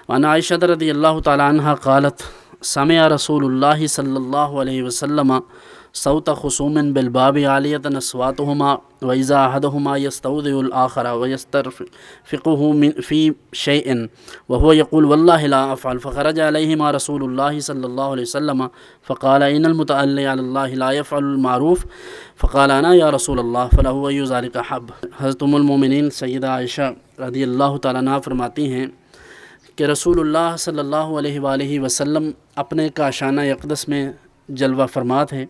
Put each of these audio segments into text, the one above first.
وعن عائشہ رضی اللہ تعالی عنہ قالت سمع رسول اللہ صلی اللہ علیہ وسلم صوت خصوم بالباب عالیۃ اصواتهما واذا احدهما يستودع الاخر ويسترفقه في شيء وهو يقول والله لا افعل فخرج عليهما رسول الله صلى الله عليه وسلم فقال ان المتألي على الله لا يفعل المعروف فقال انا يا رسول الله فله اي ذلك حب۔ حضرت ام المومنین سیدہ عائشہ رضی اللہ تعالیٰ عنہ فرماتی ہیں کہ رسول اللہ صلی اللہ علیہ وآلہ وسلم اپنے کاشانہ اقدس میں جلوہ فرما تھے،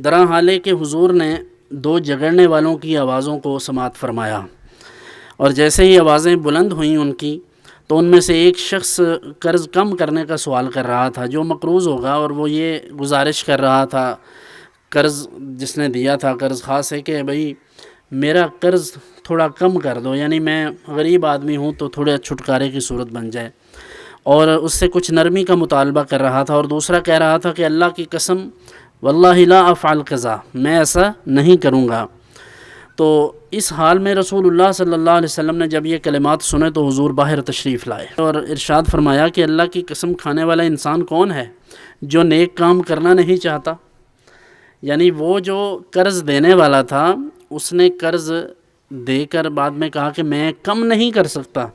درا حالے کہ حضور نے دو جگڑنے والوں کی آوازوں کو سماعت فرمایا، اور جیسے ہی آوازیں بلند ہوئیں ان کی تو ان میں سے ایک شخص قرض کم کرنے کا سوال کر رہا تھا جو مقروض ہوگا، اور وہ یہ گزارش کر رہا تھا قرض جس نے دیا تھا قرض خاص ہے کہ بھئی میرا قرض تھوڑا کم کر دو، یعنی میں غریب آدمی ہوں تو تھوڑا چھٹکارے کی صورت بن جائے، اور اس سے کچھ نرمی کا مطالبہ کر رہا تھا۔ اور دوسرا کہہ رہا تھا کہ اللہ کی قسم واللہ لا افعل قضا، میں ایسا نہیں کروں گا۔ تو اس حال میں رسول اللہ صلی اللہ علیہ وسلم نے جب یہ کلمات سنے تو حضور باہر تشریف لائے اور ارشاد فرمایا کہ اللہ کی قسم کھانے والا انسان کون ہے جو نیک کام کرنا نہیں چاہتا؟ یعنی وہ جو قرض دینے والا تھا اس نے قرض دے کر بعد میں کہا کہ میں کم نہیں کر سکتا۔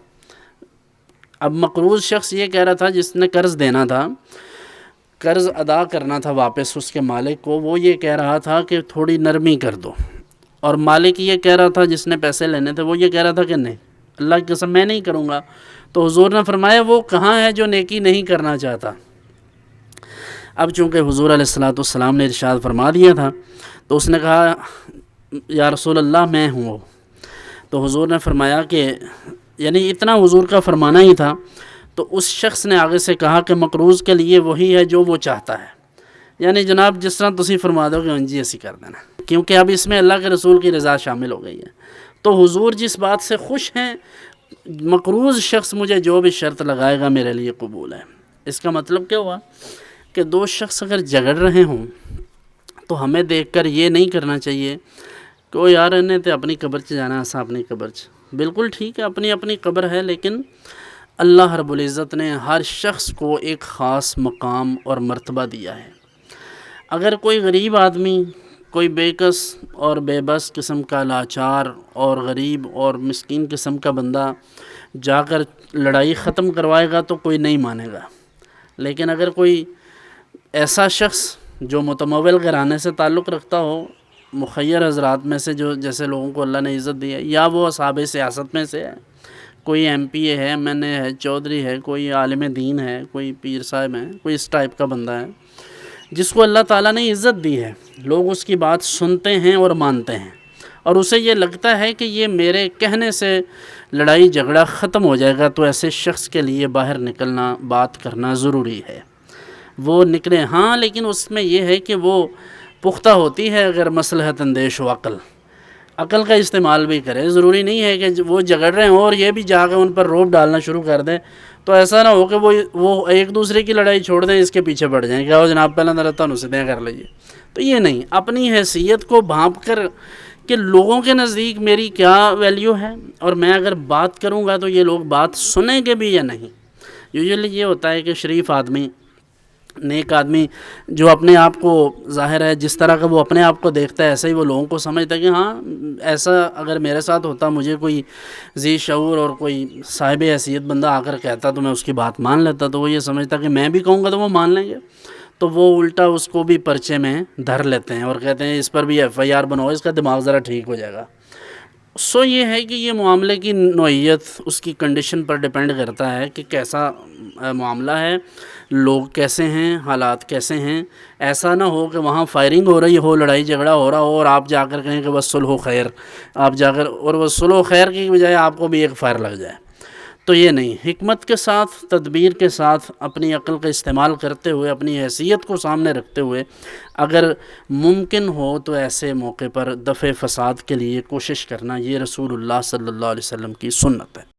اب مقروض شخص یہ کہہ رہا تھا جس نے قرض دینا تھا، قرض ادا کرنا تھا واپس اس کے مالک کو، وہ یہ کہہ رہا تھا کہ تھوڑی نرمی کر دو، اور مالک یہ کہہ رہا تھا جس نے پیسے لینے تھے وہ یہ کہہ رہا تھا کہ نہیں اللہ کی قسم میں نہیں کروں گا۔ تو حضور نے فرمایا وہ کہاں ہے جو نیکی نہیں کرنا چاہتا؟ اب چونکہ حضور علیہ الصلوۃ والسلام نے ارشاد فرما دیا تھا تو اس نے کہا یا رسول اللہ میں ہوں وہ۔ تو حضور نے فرمایا کہ یعنی اتنا حضور کا فرمانا ہی تھا، تو اس شخص نے آگے سے کہا کہ مقروض کے لیے وہی ہے جو وہ چاہتا ہے، یعنی جناب جس طرح تسی فرما دو کہ جی ایسی کر دینا، کیونکہ اب اس میں اللہ کے رسول کی رضا شامل ہو گئی ہے۔ تو حضور جس بات سے خوش ہیں مقروض شخص مجھے جو بھی شرط لگائے گا میرے لیے قبول ہے۔ اس کا مطلب کیا ہوا کہ دو شخص اگر جھگڑ رہے ہوں تو ہمیں دیکھ کر یہ نہیں کرنا چاہیے کہ وہ یار انہیں تو اپنی قبر چ جانا اسا اپنی قبر چ، بالکل ٹھیک ہے اپنی اپنی قبر ہے، لیکن اللہ رب العزت نے ہر شخص کو ایک خاص مقام اور مرتبہ دیا ہے۔ اگر کوئی غریب آدمی، کوئی بے کس اور بے بس قسم کا لاچار اور غریب اور مسکین قسم کا بندہ جا کر لڑائی ختم کروائے گا تو کوئی نہیں مانے گا، لیکن اگر کوئی ایسا شخص جو متمول گھرانے سے تعلق رکھتا ہو، مخیر حضرات میں سے جو جیسے لوگوں کو اللہ نے عزت دی ہے، یا وہ اصحاب سیاست میں سے ہے، کوئی ایم پی اے ہے، ایم این اے ہے، چودھری ہے، کوئی عالم دین ہے، کوئی پیر صاحب ہے، کوئی اس ٹائپ کا بندہ ہے جس کو اللہ تعالیٰ نے عزت دی ہے، لوگ اس کی بات سنتے ہیں اور مانتے ہیں، اور اسے یہ لگتا ہے کہ یہ میرے کہنے سے لڑائی جھگڑا ختم ہو جائے گا، تو ایسے شخص کے لیے باہر نکلنا، بات کرنا ضروری ہے۔ وہ نکلے ہاں، لیکن اس میں یہ ہے کہ وہ پختہ ہوتی ہے اگر مصلحت اندیش و عقل کا استعمال بھی کرے۔ ضروری نہیں ہے کہ وہ جھگڑ رہے ہوں اور یہ بھی جا کے ان پر روب ڈالنا شروع کر دیں، تو ایسا نہ ہو کہ وہ ایک دوسرے کی لڑائی چھوڑ دیں، اس کے پیچھے پڑ جائیں کہ آؤ جناب پہلے نرتن اسے دیں کر لیجیے۔ تو یہ نہیں، اپنی حیثیت کو بھانپ کر کہ لوگوں کے نزدیک میری کیا ویلیو ہے، اور میں اگر بات کروں گا تو یہ لوگ بات سنیں گے بھی یا نہیں۔ یوزلی یہ ہوتا ہے کہ شریف آدمی، نیک آدمی جو اپنے آپ کو ظاہر ہے جس طرح کا وہ اپنے آپ کو دیکھتا ہے ایسا ہی وہ لوگوں کو سمجھتا ہے کہ ہاں ایسا اگر میرے ساتھ ہوتا، مجھے کوئی ذی شعور اور کوئی صاحب حیثیت بندہ آ کر کہتا تو میں اس کی بات مان لیتا، تو وہ یہ سمجھتا کہ میں بھی کہوں گا تو وہ مان لیں گے، تو وہ الٹا اس کو بھی پرچے میں دھر لیتے ہیں اور کہتے ہیں اس پر بھی ایف آئی آر بناؤ، اس کا دماغ ذرا ٹھیک ہو جائے گا۔ سو یہ ہے کہ یہ معاملے کی نوعیت اس کی کنڈیشن پر ڈیپینڈ کرتا ہے کہ کیسا معاملہ ہے، لوگ کیسے ہیں، حالات کیسے ہیں۔ ایسا نہ ہو کہ وہاں فائرنگ ہو رہی ہو، لڑائی جھگڑا ہو رہا ہو اور آپ جا کر کہیں کہ بس صلح و خیر، آپ جا کر اور وہ صلح و خیر کی بجائے آپ کو بھی ایک فائر لگ جائے، تو یہ نہیں۔ حکمت کے ساتھ، تدبیر کے ساتھ، اپنی عقل کا استعمال کرتے ہوئے، اپنی حیثیت کو سامنے رکھتے ہوئے اگر ممکن ہو تو ایسے موقع پر دفع فساد کے لیے کوشش کرنا، یہ رسول اللہ صلی اللہ علیہ وسلم کی سنت ہے۔